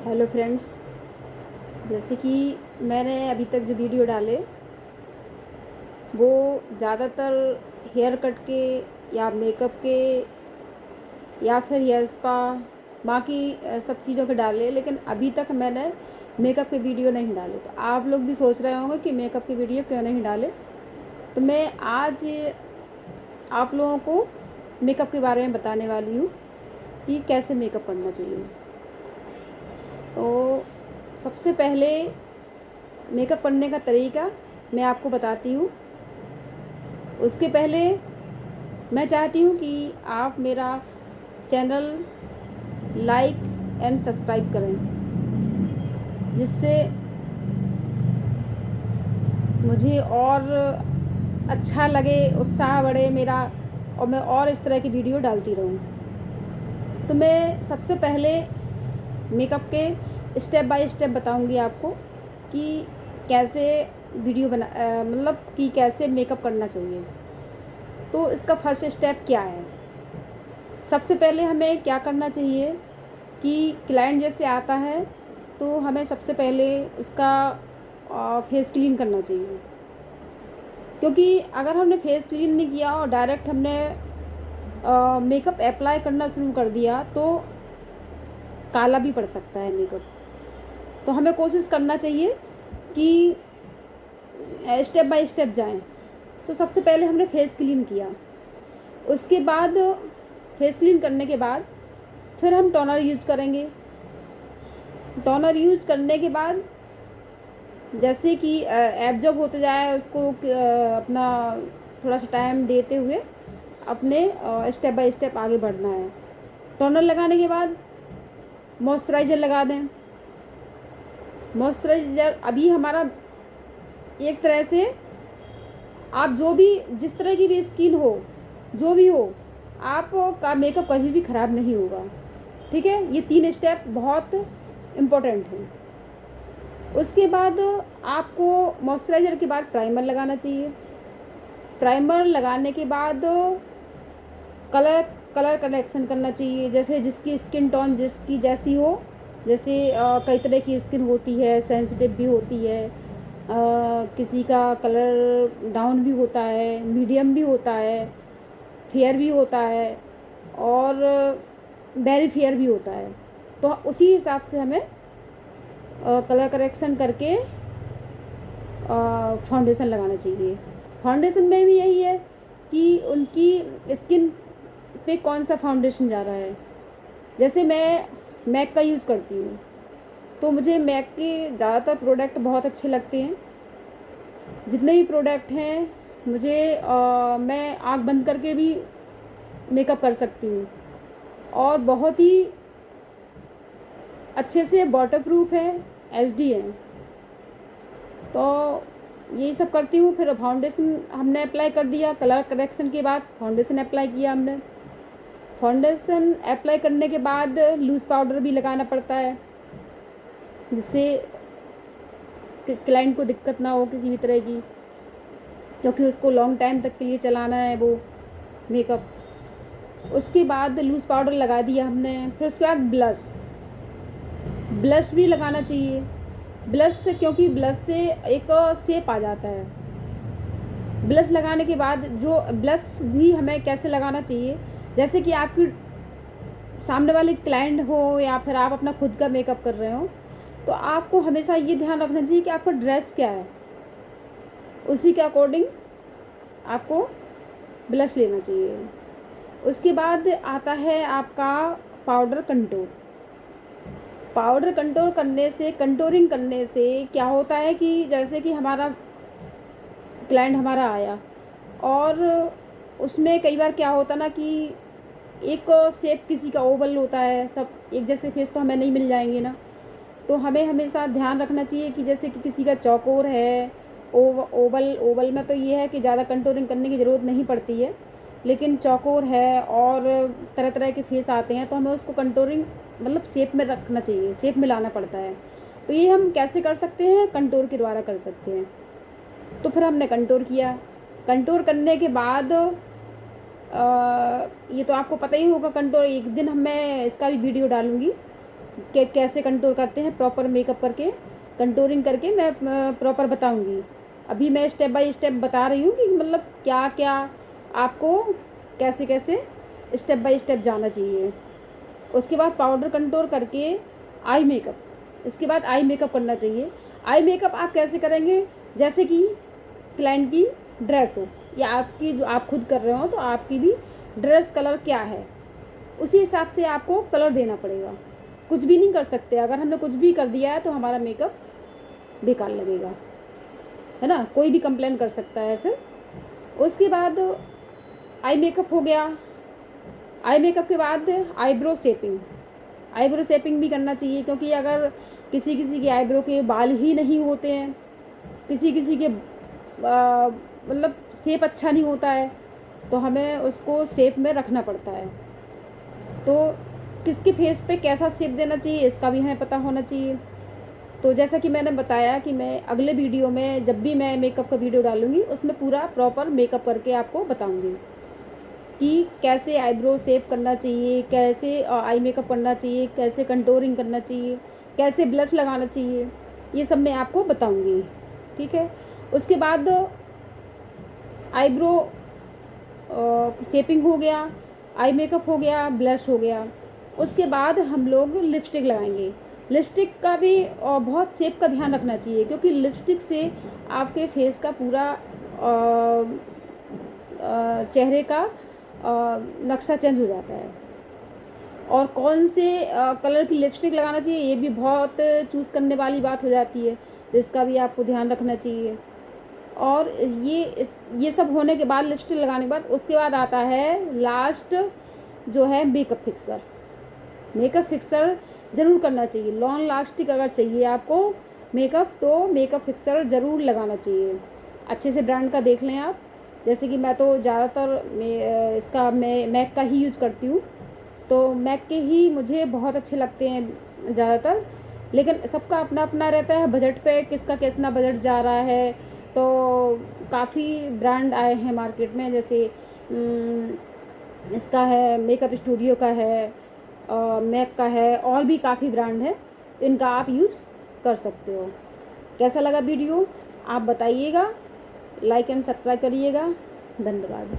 Hello friends. जैसे कि मैंने अभी तक जो वीडियो डाले वो ज़्यादातर हेयर कट के या मेकअप के या फिर हेयर स्पा बाकी सब चीज़ों के डाले, लेकिन अभी तक मैंने मेकअप के वीडियो नहीं डाले। तो आप लोग भी सोच रहे होंगे कि मेकअप के वीडियो क्यों नहीं डाले। तो मैं आज आप लोगों को मेकअप के बारे में बताने वाली हूँ कि कैसे मेकअप करना चाहिए। तो सबसे पहले मेकअप करने का तरीका मैं आपको बताती हूँ। उसके पहले मैं चाहती हूँ कि आप मेरा चैनल लाइक एंड सब्सक्राइब करें, जिससे मुझे और अच्छा लगे, उत्साह बढ़े मेरा, और मैं और इस तरह की वीडियो डालती रहूँ। तो मैं सबसे पहले मेकअप के स्टेप बाय स्टेप बताऊँगी आपको कि कैसे वीडियो मतलब कि कैसे मेकअप करना चाहिए। तो इसका फर्स्ट स्टेप क्या है? सबसे पहले हमें क्या करना चाहिए कि क्लाइंट जैसे आता है तो हमें सबसे पहले उसका फेस क्लीन करना चाहिए, क्योंकि अगर हमने फेस क्लीन नहीं किया और डायरेक्ट हमने मेकअप अप्लाई करना शुरू कर दिया तो काला भी पड़ सकता है मेकअप। तो हमें कोशिश करना चाहिए कि स्टेप बाय स्टेप जाएं। तो सबसे पहले हमने फेस क्लीन किया, उसके बाद फेस क्लीन करने के बाद फिर हम टोनर यूज़ करेंगे। टोनर यूज़ करने के बाद जैसे कि एब्जॉर्ब होते जाए उसको अपना थोड़ा सा टाइम देते हुए अपने स्टेप बाय स्टेप आगे बढ़ना है। टोनर लगाने के बाद मॉइस्चराइज़र लगा दें। मॉइस्चराइज़र अभी हमारा एक तरह से आप जो भी जिस तरह की भी स्किन हो, जो भी हो, आपका मेकअप कभी भी ख़राब नहीं होगा। ठीक है, ये 3 स्टेप बहुत इम्पोर्टेंट हैं। उसके बाद आपको मॉइस्चराइज़र के बाद प्राइमर लगाना चाहिए। प्राइमर लगाने के बाद कलर कलर करेक्शन करना चाहिए, जैसे जिसकी स्किन टोन जिसकी जैसी हो। जैसे कई तरह की स्किन होती है, सेंसिटिव भी होती है, किसी का कलर डाउन भी होता है, मीडियम भी होता है, फेयर भी होता है और वेरी फेयर भी होता है। तो उसी हिसाब से हमें कलर करेक्शन करके फाउंडेशन लगाना चाहिए। फाउंडेशन में भी यही है कि उनकी स्किन पे कौन सा फाउंडेशन जा रहा है। जैसे मैं मैक का यूज़ करती हूँ, तो मुझे मैक के ज़्यादातर प्रोडक्ट बहुत अच्छे लगते हैं। जितने भी प्रोडक्ट हैं मुझे मैं आँख बंद करके भी मेकअप कर सकती हूँ और बहुत ही अच्छे से वाटरप्रूफ है, एचडी है। तो यही सब करती हूँ। फिर फाउंडेशन हमने अप्लाई कर दिया, कलर करेक्शन के बाद फाउंडेशन अप्लाई किया हमने। फाउंडेशन अप्लाई करने के बाद लूज़ पाउडर भी लगाना पड़ता है, जिससे क्लाइंट को दिक्कत ना हो किसी भी तरह की, क्योंकि उसको लॉन्ग टाइम तक के लिए चलाना है वो मेकअप। उसके बाद लूज़ पाउडर लगा दिया हमने। फिर उसके बाद ब्लश भी लगाना चाहिए। ब्लश से, क्योंकि ब्लश से एक शेप आ जाता है। ब्लश लगाने के बाद जो ब्लश भी हमें कैसे लगाना चाहिए, जैसे कि आपकी सामने वाले क्लाइंट हो या फिर आप अपना खुद का मेकअप कर रहे हो, तो आपको हमेशा ये ध्यान रखना चाहिए कि आपका ड्रेस क्या है, उसी के अकॉर्डिंग आपको ब्लश लेना चाहिए। उसके बाद आता है आपका पाउडर कंटूर। पाउडर कंटूरिंग करने से क्या होता है कि जैसे कि हमारा क्लाइंट हमारा आया और उसमें कई बार क्या होता ना कि एक शेप किसी का ओवल होता है, सब एक जैसे फेस तो हमें नहीं मिल जाएंगे ना। तो हमें हमेशा ध्यान रखना चाहिए कि जैसे कि किसी का चौकोर है, ओवल ओवल में तो ये है कि ज़्यादा कंटूरिंग करने की ज़रूरत नहीं पड़ती है, लेकिन चौकोर है और तरह तरह के फेस आते हैं तो हमें उसको कंटूरिंग मतलब शेप में रखना चाहिए, शेप में लाना पड़ता है। तो ये हम कैसे कर सकते हैं? कंटूर के द्वारा कर सकते हैं। तो फिर हमने कंटूर किया। कंटूर करने के बाद ये तो आपको पता ही होगा, कंटूर एक दिन मैं इसका भी वीडियो डालूँगी। कि कैसे कंटूर करते हैं, प्रॉपर मेकअप करके कंटूरिंग करके मैं प्रॉपर बताऊंगी। अभी मैं स्टेप बाय स्टेप बता रही हूँ कि मतलब क्या क्या आपको कैसे कैसे स्टेप बाय स्टेप जाना चाहिए। उसके बाद पाउडर कंटूर करके आई मेकअप, इसके बाद आई मेकअप करना चाहिए। आई मेकअप आप कैसे करेंगे, जैसे कि क्लाइंट की ड्रेस हो या आपकी जो आप खुद कर रहे हो तो आपकी भी ड्रेस कलर क्या है, उसी हिसाब से आपको कलर देना पड़ेगा। कुछ भी नहीं कर सकते, अगर हमने कुछ भी कर दिया है तो हमारा मेकअप बेकार लगेगा, है ना, कोई भी कंप्लेन कर सकता है फिर। उसके बाद आई मेकअप हो गया। आई मेकअप के बाद आईब्रो शेपिंग, आईब्रो शेपिंग भी करना चाहिए, क्योंकि अगर किसी किसी के आईब्रो के बाल ही नहीं होते हैं, किसी किसी के मतलब शेप अच्छा नहीं होता है, तो हमें उसको शेप में रखना पड़ता है। तो किसके फेस पे कैसा शेप देना चाहिए इसका भी हमें पता होना चाहिए। तो जैसा कि मैंने बताया कि मैं अगले वीडियो में जब भी मैं मेकअप का वीडियो डालूँगी उसमें पूरा प्रॉपर मेकअप करके आपको बताऊँगी कि कैसे आईब्रो शेप करना चाहिए, कैसे आई मेकअप करना चाहिए, कैसे कंटूरिंग करना चाहिए, कैसे ब्लश लगाना चाहिए, ये सब मैं आपको बताऊँगी। ठीक है। उसके बाद आईब्रो शेपिंग हो गया, आई मेकअप हो गया, ब्लश हो गया। उसके बाद हम लोग लिपस्टिक लगाएंगे। लिपस्टिक का भी बहुत शेप का ध्यान रखना चाहिए, क्योंकि लिपस्टिक से आपके फेस का पूरा चेहरे का नक्शा चेंज हो जाता है। और कौन से कलर की लिपस्टिक लगाना चाहिए ये भी बहुत चूज़ करने वाली बात हो जाती है, तो इसका भी आपको ध्यान रखना चाहिए। और ये सब होने के बाद, लिपस्टिक लगाने के बाद, उसके बाद आता है लास्ट जो है मेकअप फिक्सर। मेकअप फिक्सर ज़रूर करना चाहिए। लॉन्ग लास्टिक अगर चाहिए आपको मेकअप तो मेकअप फिक्सर ज़रूर लगाना चाहिए। अच्छे से ब्रांड का देख लें आप। जैसे कि मैं तो ज़्यादातर इसका मैं मैक का ही यूज़ करती हूँ, तो मैक के ही मुझे बहुत अच्छे लगते हैं ज़्यादातर। लेकिन सबका अपना अपना रहता है बजट पे, किसका कितना बजट जा रहा है। तो काफ़ी ब्रांड आए हैं मार्केट में, जैसे इसका है, मेकअप स्टूडियो का है, मैक का है, और भी काफ़ी ब्रांड है, इनका आप यूज़ कर सकते हो। कैसा लगा वीडियो आप बताइएगा, लाइक एंड सब्सक्राइब करिएगा। धन्यवाद।